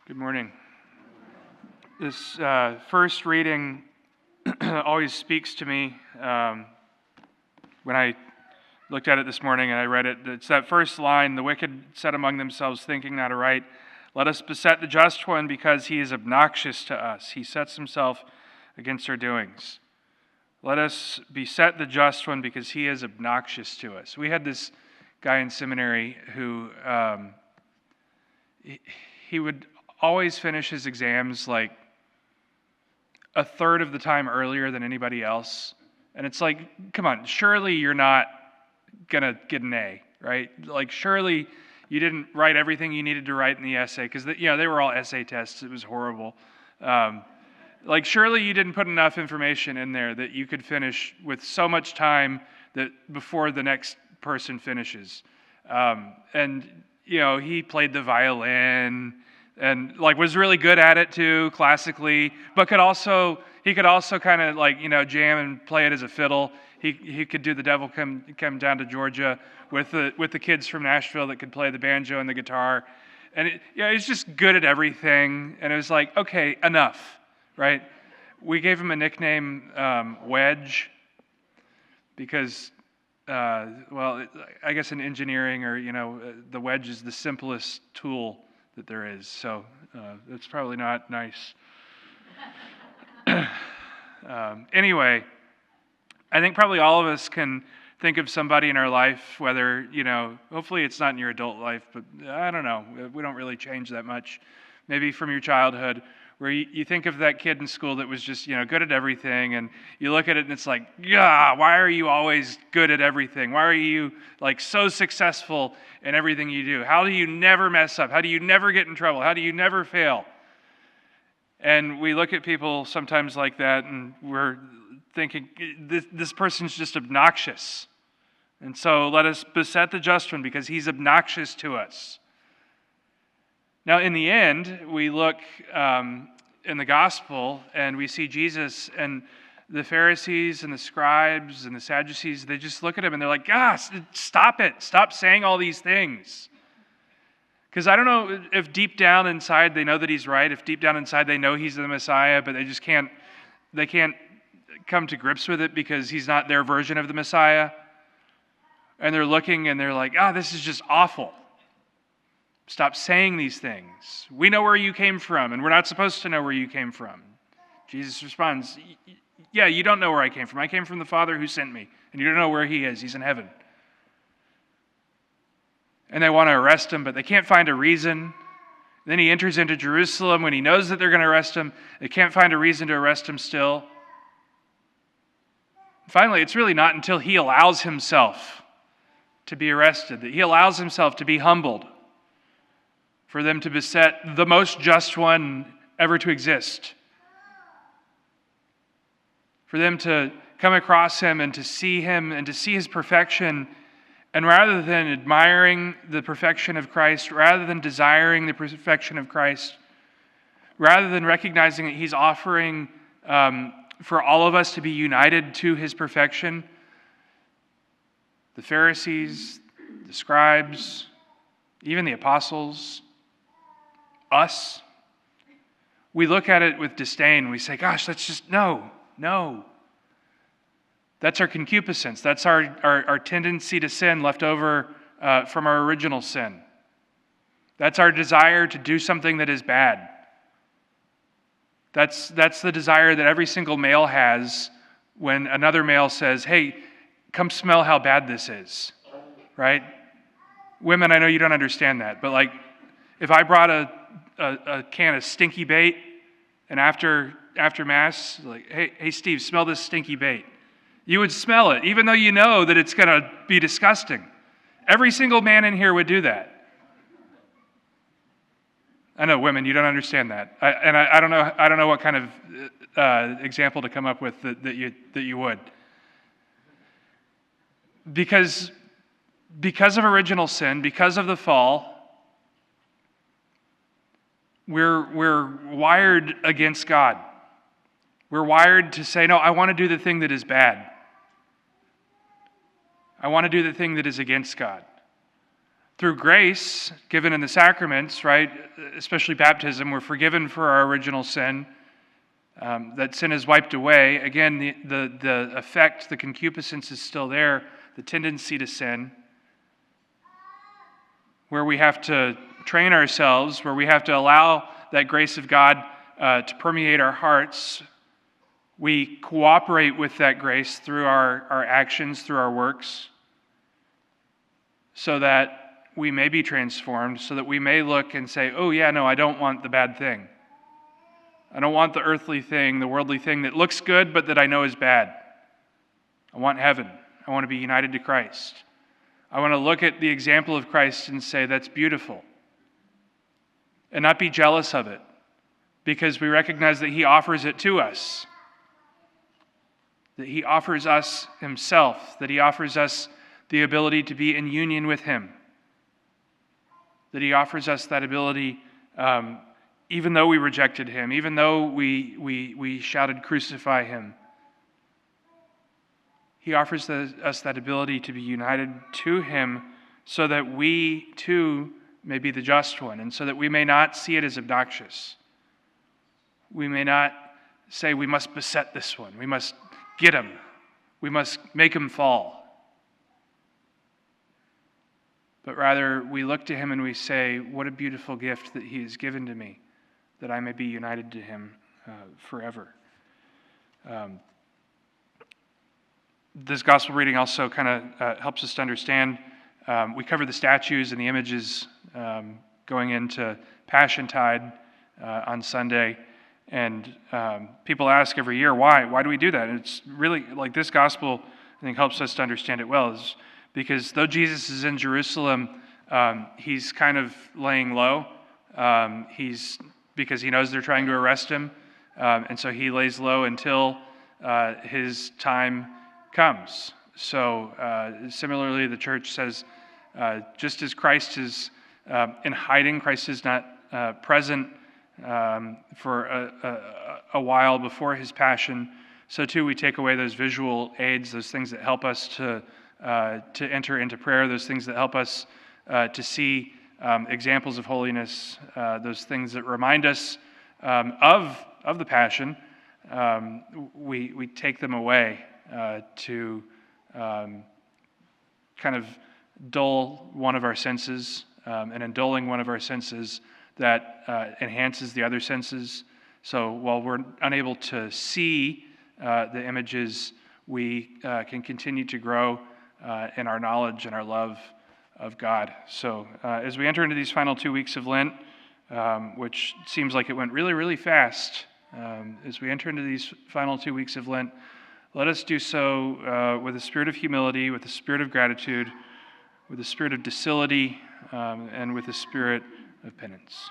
Good morning. This first reading always speaks to me. When I looked at it this morning and I read it, it's that first line, "The wicked said among themselves, thinking not aright, let us beset the just one because he is obnoxious to us. He sets himself against our doings." Let us beset the just one because he is obnoxious to us. We had this guy in seminary who he would always finish his exams like a third of the time earlier than anybody else. And it's like, come on, surely you're not going to get an A, right? Like, surely you didn't write everything you needed to write in the essay, because they were all essay tests. It was horrible. Like, surely you didn't put enough information in there that you could finish with so much time that before the next person finishes. He played the violin and was really good at it too, classically, but he could also kind of jam and play it as a fiddle. He could do the Devil Come Down to Georgia with the kids from Nashville that could play the banjo and the guitar. And he's just good at everything. And it was like, okay, enough, right? We gave him a nickname, Wedge, because I guess in engineering, or the wedge is the simplest tool that there is. So it's probably not nice. Anyway, I think probably all of us can think of somebody in our life, whether, hopefully it's not in your adult life, but I don't know. We don't really change that much. Maybe from your childhood, where you think of that kid in school that was just, good at everything, and you look at it and it's like, yeah, why are you always good at everything? Why are you so successful in everything you do? How do you never mess up? How do you never get in trouble? How do you never fail? And we look at people sometimes like that, and we're thinking, this person's just obnoxious. And so let us beset the just one because he's obnoxious to us. Now, in the end, we look in the gospel and we see Jesus, and the Pharisees and the scribes and the Sadducees, they just look at him and they're like, stop it. Stop saying all these things. Because I don't know if deep down inside they know that he's right, if deep down inside they know he's the Messiah, but they can't come to grips with it because he's not their version of the Messiah. And they're looking and they're like, this is just awful. Stop saying these things. We know where you came from, and we're not supposed to know where you came from. Jesus responds, yeah, you don't know where I came from. I came from the Father who sent me, and you don't know where he is. He's in heaven. And they want to arrest him, but they can't find a reason. Then he enters into Jerusalem when he knows that they're going to arrest him. They can't find a reason to arrest him still. Finally, it's really not until he allows himself to be arrested, that he allows himself to be humbled, for them to beset the most just one ever to exist. For them to come across him and to see his perfection, and rather than admiring the perfection of Christ, rather than desiring the perfection of Christ, rather than recognizing that he's offering for all of us to be united to his perfection, the Pharisees, the scribes, even the apostles, us, we look at it with disdain. We say, gosh, that's just, no. That's our concupiscence. That's our tendency to sin left over from our original sin. That's our desire to do something that is bad. That's the desire that every single male has when another male says, hey, come smell how bad this is, right? Women, I know you don't understand that, but if I brought a can of stinky bait, and after Mass, hey Steve, smell this stinky bait. You would smell it, even though you know that it's going to be disgusting. Every single man in here would do that. I know, women, you don't understand that. I don't know what kind of example to come up with that you would. Because of original sin, because of the fall, we're wired against God. We're wired to say, no, I want to do the thing that is bad. I want to do the thing that is against God. Through grace given in the sacraments, right, especially baptism, we're forgiven for our original sin. That sin is wiped away. Again, the effect, the concupiscence is still there, the tendency to sin, where we have to train ourselves, where we have to allow that grace of God to permeate our hearts. We cooperate with that grace through our actions, through our works, so that we may be transformed, so that we may look and say, oh yeah, no, I don't want the bad thing. I don't want the earthly thing, the worldly thing that looks good but that I know is bad. I want heaven. I want to be united to Christ. I want to look at the example of Christ and say, that's beautiful. And not be jealous of it, because we recognize that he offers it to us. That he offers us himself, that he offers us the ability to be in union with him. That he offers us that ability, even though we rejected him, even though we shouted, crucify him. He offers us that ability to be united to him so that we too may be the just one, and so that we may not see it as obnoxious. We may not say we must beset this one, we must get him, we must make him fall. But rather, we look to him and we say, what a beautiful gift that he has given to me, that I may be united to him forever. This gospel reading also kind of helps us to understand. We cover the statues and the images going into Passiontide on Sunday. And people ask every year, why? Why do we do that? And it's really, like, this gospel, I think, helps us to understand it well, is because though Jesus is in Jerusalem, he's kind of laying low. Because he knows they're trying to arrest him. And so he lays low until his time comes. So similarly, the church says, just as Christ is in hiding, Christ is not present for a while before his passion, so too we take away those visual aids, those things that help us to enter into prayer, those things that help us to see examples of holiness, those things that remind us of the passion. We take them away to kind of dull one of our senses, and in dulling one of our senses, that enhances the other senses. So while we're unable to see the images, we can continue to grow in our knowledge and our love of God. So as we enter into these final 2 weeks of Lent, which seems like it went really, really fast, as we enter into these final 2 weeks of Lent, let us do so with a spirit of humility, with a spirit of gratitude, with a spirit of docility, and with a spirit of penance.